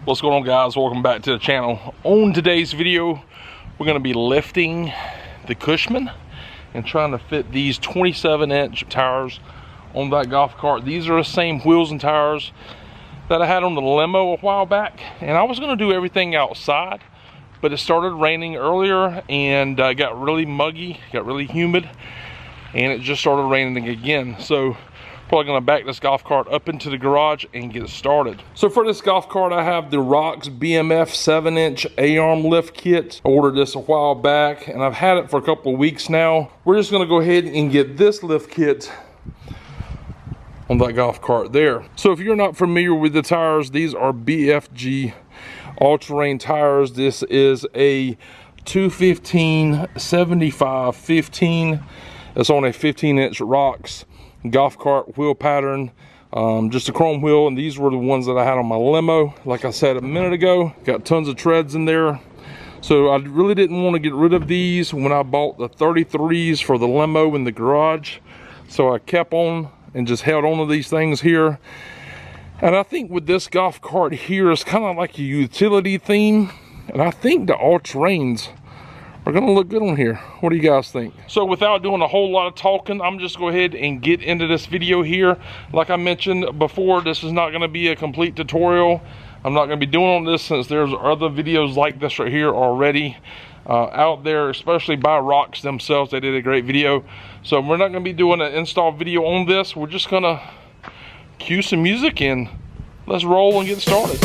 What's going on, guys? Welcome back to the channel. On today's video, we're going to be lifting the Cushman and trying to fit these 27-inch tires on that golf cart. These are the same wheels and tires that I had on the limo a while back, and I was going to do everything outside, but it started raining earlier and got really muggy, got really humid, and it just started raining again. So probably gonna back this golf cart up into the garage and get started. So for this golf cart, I have the RHOX BMF 7-inch A-arm lift kit. I ordered this a while back and I've had it for a couple of weeks now. We're just gonna go ahead and get this lift kit on that golf cart there. So if you're not familiar with the tires, these are BFG all-terrain tires. This is a 215/75/15. It's on a 15-inch RHOX golf cart wheel pattern, just a chrome wheel, and these were the ones that I had on my limo. Like I said a minute ago, got tons of treads in there, so I really didn't want to get rid of these when I bought the 33s for the limo in the garage. So I kept on and just held on to these things here. And I think with this golf cart here, it's kind of like a utility theme, and I think the all-terrains are gonna look good on here. What do you guys think? So without doing a whole lot of talking, I'm just go ahead and get into this video here. Like I mentioned before, this is not gonna be a complete tutorial. I'm not gonna be doing on this since there's other videos like this right here already out there, especially by RHOX themselves. They did a great video. So we're not gonna be doing an install video on this. We're just gonna cue some music and let's roll and get started.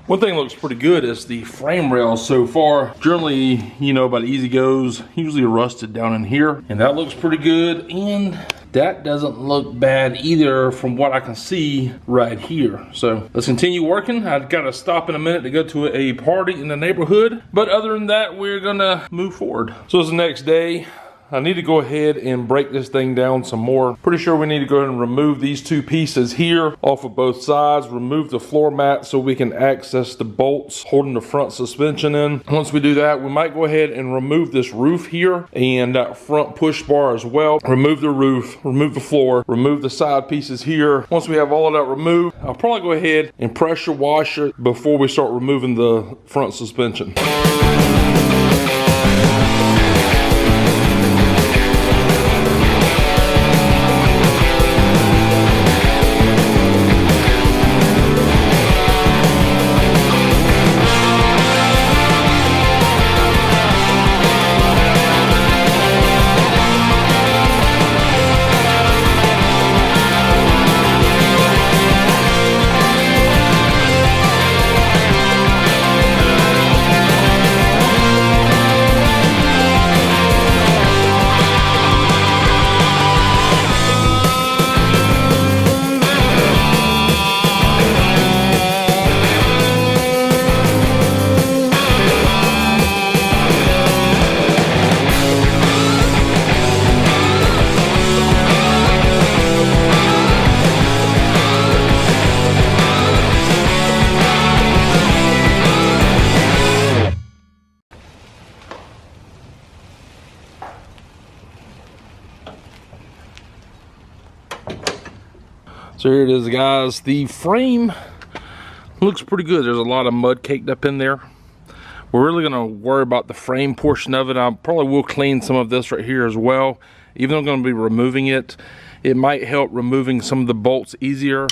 One thing that looks pretty good is the frame rails so far. Generally, you know about EZGOs, usually rusted down in here, and that looks pretty good, and that doesn't look bad either from what I can see right here. So let's continue working. I've got to stop in a minute to go to a party in the neighborhood, but other than that, we're gonna move forward. So it's the next day. I need to go ahead and break this thing down some more. Pretty sure we need to go ahead and remove these two pieces here off of both sides, remove the floor mat so we can access the bolts holding the front suspension in. Once we do that, we might go ahead and remove this roof here and that front push bar as well. Remove the roof, remove the floor, remove the side pieces here. Once we have all of that removed, I'll probably go ahead and pressure wash it before we start removing the front suspension. So here it is, guys. The frame looks pretty good. There's a lot of mud caked up in there. We're really gonna worry about the frame portion of it. I probably will clean some of this right here as well. Even though I'm gonna be removing it, it might help removing some of the bolts easier.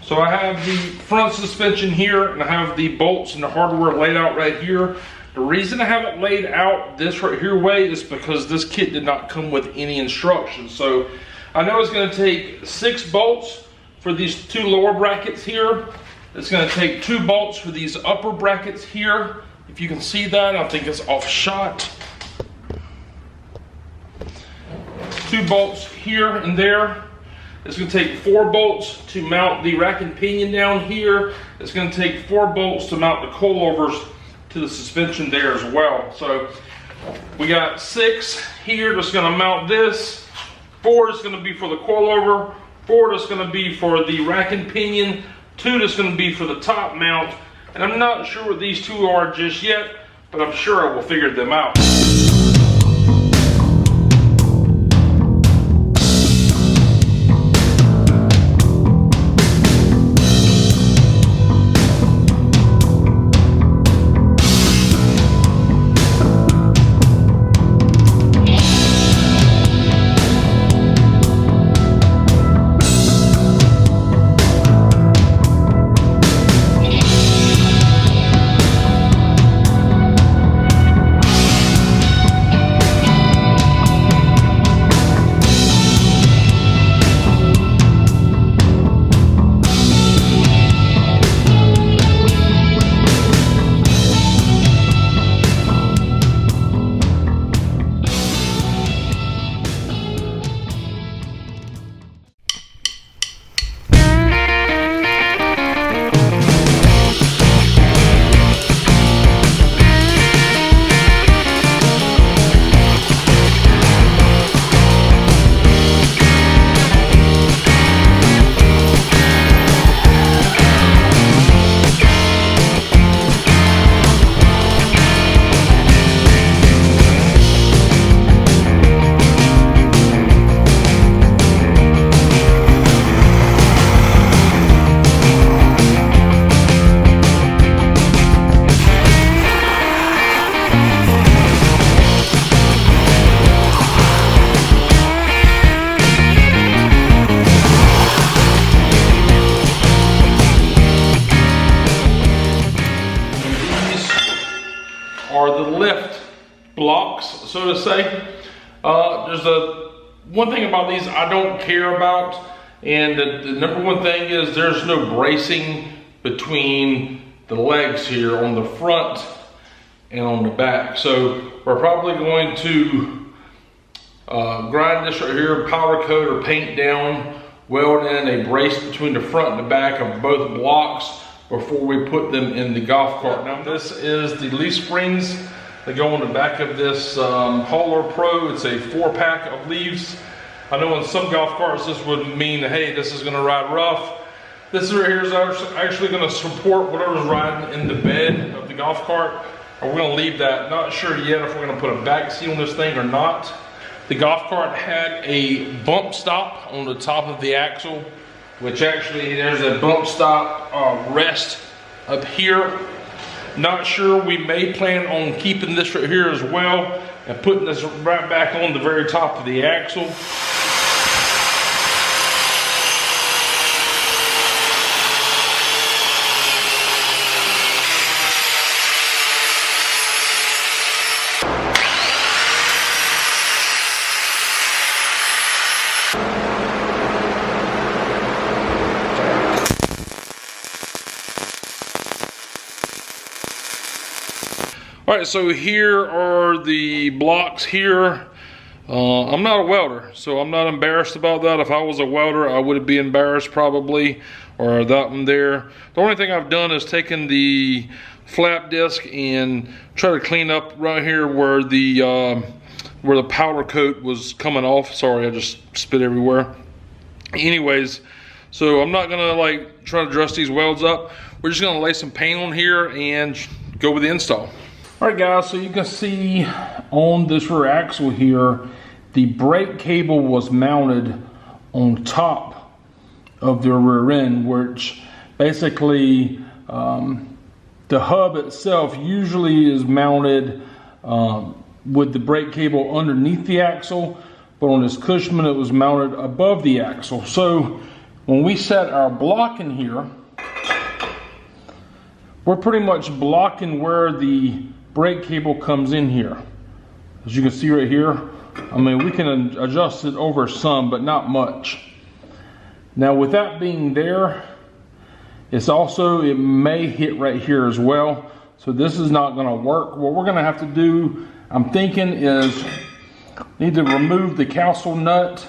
So I have the front suspension here, and I have the bolts and the hardware laid out right here. The reason I have it laid out this right here way is because this kit did not come with any instructions. So I know it's going to take 6 bolts for these 2 lower brackets here. It's going to take 2 bolts for these upper brackets here. If you can see that, I think it's off shot. 2 bolts here and there. It's going to take 4 bolts to mount the rack and pinion down here. It's going to take 4 bolts to mount the coilovers to the suspension there as well. So we got 6 here that's going to mount this. 4 is going to be for the coilover. 4 that's going to be for the rack and pinion. 2 that's going to be for the top mount. And I'm not sure what these 2 are just yet, but I'm sure I will figure them out. Blocks, so to say. There's one thing about these I don't care about, and the number one thing is there's no bracing between the legs here on the front and on the back. So we're probably going to grind this right here, powder coat or paint down, weld in a brace between the front and the back of both blocks before we put them in the golf cart. Now this is the leaf springs that go on the back of this Hauler Pro. It's a 4-pack of leaves. I know in some golf carts this would mean, hey, this is gonna ride rough. This right here is actually gonna support whatever's riding in the bed of the golf cart. Or we're gonna leave that. Not sure yet if we're gonna put a back seal on this thing or not. The golf cart had a bump stop on the top of the axle, which actually there's a bump stop rest up here. Not sure, we may plan on keeping this right here as well and putting this right back on the very top of the axle. All right, so here are the blocks here. I'm not a welder, so I'm not embarrassed about that. If I was a welder, I would be embarrassed probably, or that one there. The only thing I've done is taken the flap disc and try to clean up right here where the powder coat was coming off. Sorry, I just spit everywhere. Anyways, so I'm not gonna like try to dress these welds up. We're just gonna lay some paint on here and go with the install. All right guys, so you can see on this rear axle here, the brake cable was mounted on top of the rear end, which basically the hub itself usually is mounted with the brake cable underneath the axle, but on this Cushman it was mounted above the axle. So when we set our block in here, we're pretty much blocking where the brake cable comes in here. As you can see right here, I mean, we can adjust it over some, but not much. Now with that being there, it's also, it may hit right here as well. So this is not gonna work. What we're gonna have to do, I'm thinking, is need to remove the cowsel nut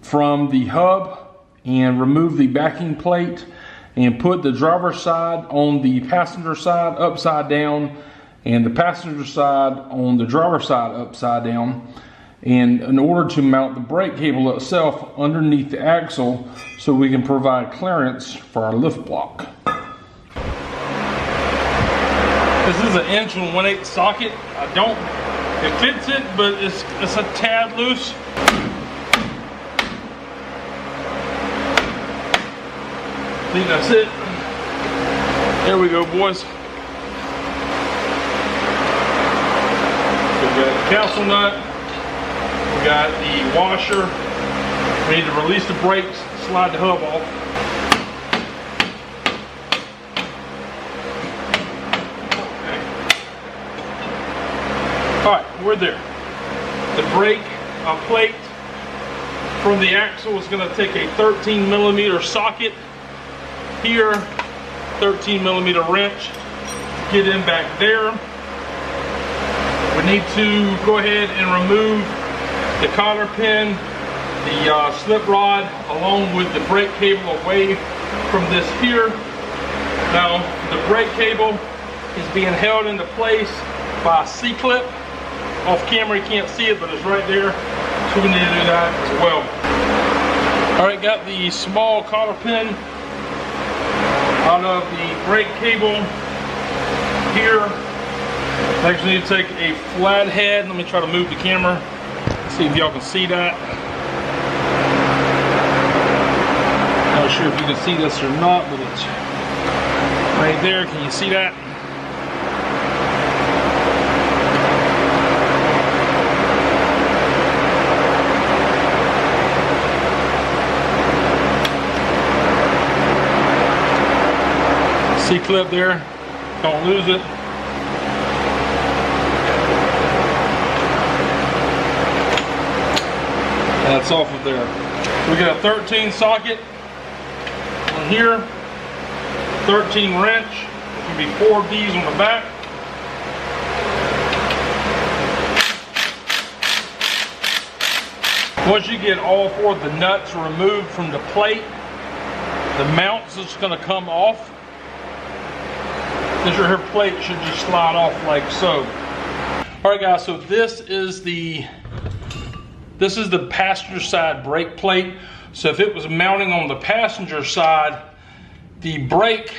from the hub and remove the backing plate and put the driver's side on the passenger side upside down and the passenger side on the driver's side upside down, and in order to mount the brake cable itself underneath the axle so we can provide clearance for our lift block. This is an 1" socket. It fits it, but it's a tad loose. I think that's it. There we go, boys. We've got the cowsel nut. We got the washer. We need to release the brakes, slide the hub off. Okay. All right, we're there. The brake plate from the axle is going to take a 13mm socket here, 13mm wrench, get in back there. We need to go ahead and remove the cotter pin, the slip rod, along with the brake cable away from this here. Now, the brake cable is being held into place by a C-clip. Off camera you can't see it, but it's right there, so we need to do that as well. All right, got the small cotter pin out of the brake cable here. Actually need to take a flathead. Let me try to move the camera, see if y'all can see that. Not sure if you can see this or not, but it's right there. Can you see that? C-clip there, don't lose it. That's off of there. We got a 13 socket on here, 13 wrench. There can be 4 of these on the back. Once you get all 4 of the nuts removed from the plate, the mount's just going to come off. This right here plate should just slide off like so. All right, guys. So this is the passenger side brake plate. So if it was mounting on the passenger side, the brake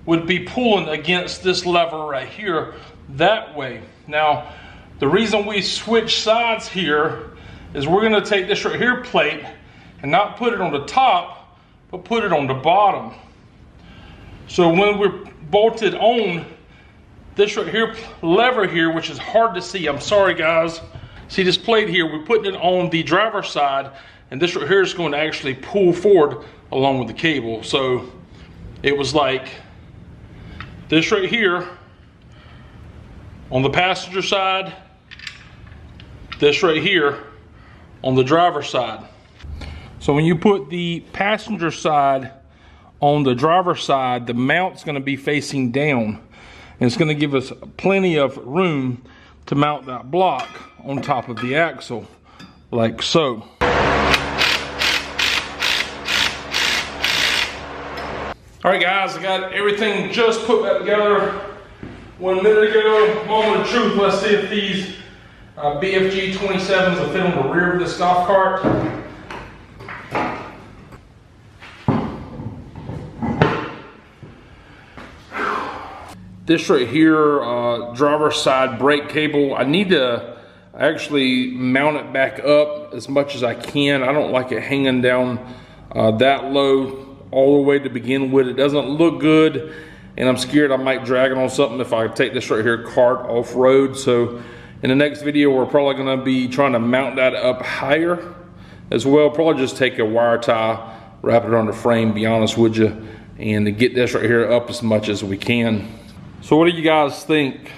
would be pulling against this lever right here that way. Now, the reason we switch sides here is we're going to take this right here plate and not put it on the top, but put it on the bottom. So when we're bolted on this right here lever here, which is hard to see, I'm sorry guys. See this plate here, we're putting it on the driver's side, and this right here is going to actually pull forward along with the cable. So it was like this right here on the passenger side, this right here on the driver's side. So when you put the passenger side on the driver's side, the mount's going to be facing down, and it's going to give us plenty of room to mount that block on top of the axle like so. All right guys, I got everything just put back together 1 minute ago. Moment of truth. Let's see if these BFG 27s will fit on the rear of this golf cart. This right here, driver's side brake cable, I need to actually mount it back up as much as I can. I don't like it hanging down that low all the way to begin with. It doesn't look good, and I'm scared I might drag it on something if I take this right here cart off road. So in the next video, we're probably gonna be trying to mount that up higher as well. Probably just take a wire tie wrap it around the frame, be honest with you, and to get this right here up as much as we can. So what do you guys think?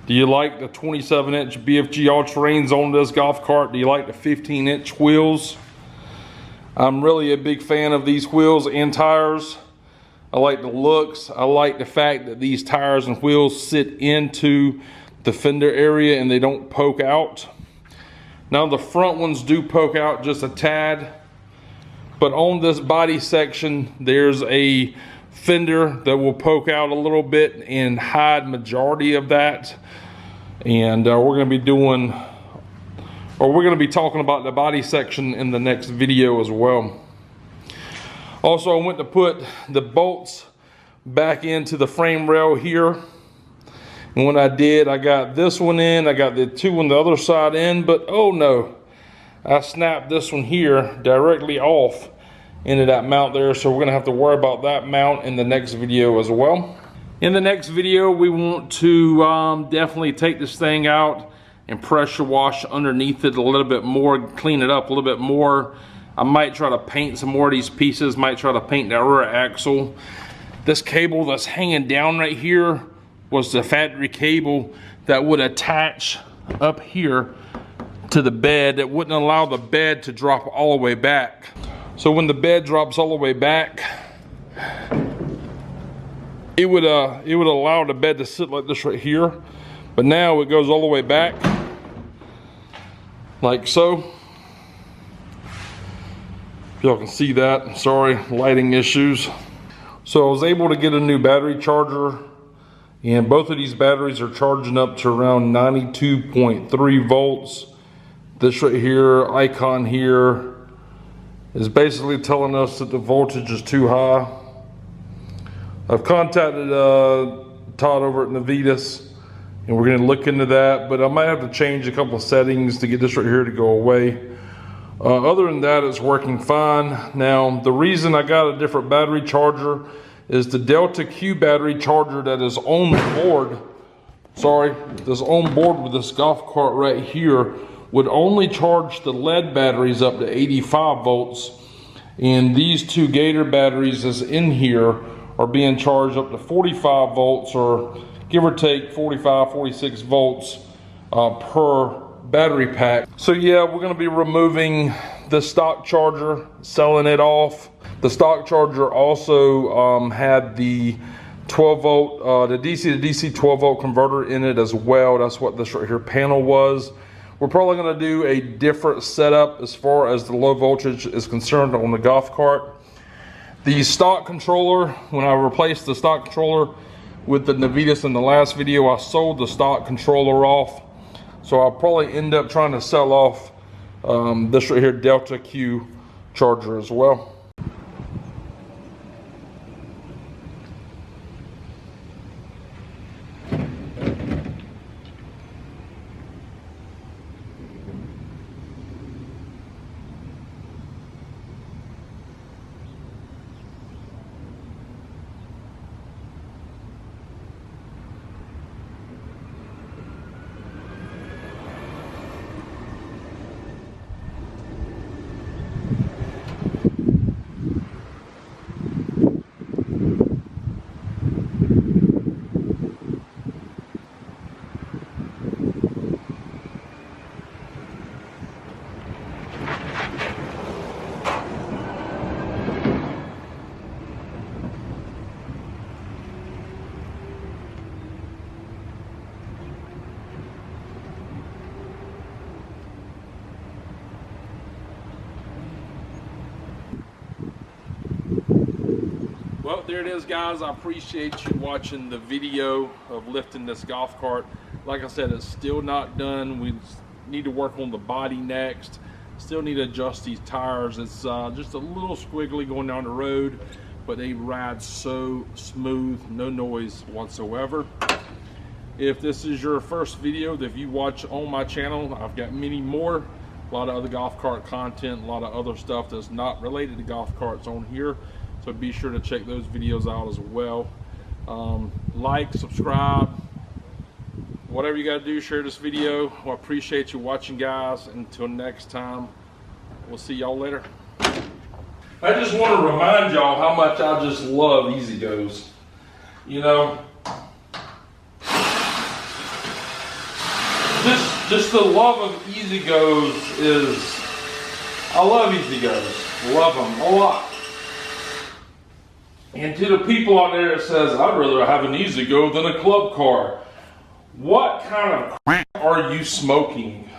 Do you like the 27-inch BFG all-terrains on this golf cart? Do you like the 15-inch wheels? I'm really a big fan of these wheels and tires. I like the looks. I like the fact that these tires and wheels sit into the fender area and they don't poke out. Now the front ones do poke out just a tad, but on this body section there's a fender that will poke out a little bit and hide majority of that. And we're going to be talking about the body section in the next video as well. Also, I went to put the bolts back into the frame rail here, and when I did, I got this one in, I got the two on the other side in, but oh no, I snapped this one here directly off into that mount there, so we're gonna have to worry about that mount in the next video as well. In the next video, we want to definitely take this thing out and pressure wash underneath it a little bit more, clean it up a little bit more. I might try to paint some more of these pieces, might try to paint that rear axle. This cable that's hanging down right here was the factory cable that would attach up here to the bed. It wouldn't allow the bed to drop all the way back. So when the bed drops all the way back, it would allow the bed to sit like this right here. But now it goes all the way back, like so. Y'all can see that, sorry, lighting issues. So I was able to get a new battery charger, and both of these batteries are charging up to around 92.3 volts. This right here, icon here, is basically telling us that the voltage is too high. I've contacted Todd over at Navitas, and we're gonna look into that, but I might have to change a couple of settings to get this right here to go away. Other than that, it's working fine. Now, the reason I got a different battery charger is the Delta Q battery charger that is on board, that's on board with this golf cart right here, would only charge the lead batteries up to 85 volts. And these two Gator batteries that's in here are being charged up to 45 volts, or give or take 45, 46 volts per battery pack. So yeah, we're going to be removing the stock charger, selling it off. The stock charger also had the 12 volt, the DC to DC 12 volt converter in it as well. That's what this right here panel was. We're probably going to do a different setup as far as the low voltage is concerned on the golf cart. The stock controller, when I replaced the stock controller with the Navitas in the last video, I sold the stock controller off. So I'll probably end up trying to sell off this right here Delta Q charger as well. Well, there it is, guys. I appreciate you watching the video of lifting this golf cart. Like I said, it's still not done. We need to work on the body next. Still need to adjust these tires. It's just a little squiggly going down the road, but they ride so smooth, no noise whatsoever. If this is your first video that you watch on my channel, I've got many more. A lot of other golf cart content, a lot of other stuff that's not related to golf carts on here. So be sure to check those videos out as well. Like, subscribe, whatever you got to do, share this video. I appreciate you watching, guys. Until next time, we'll see y'all later. I just want to remind y'all how much I just love EZGOs. You know, just the love of EZGOs is, I love EZGOs. Love them a lot. And to the people out there that says, I'd rather have an EZGO than a club car. What kind of crap are you smoking?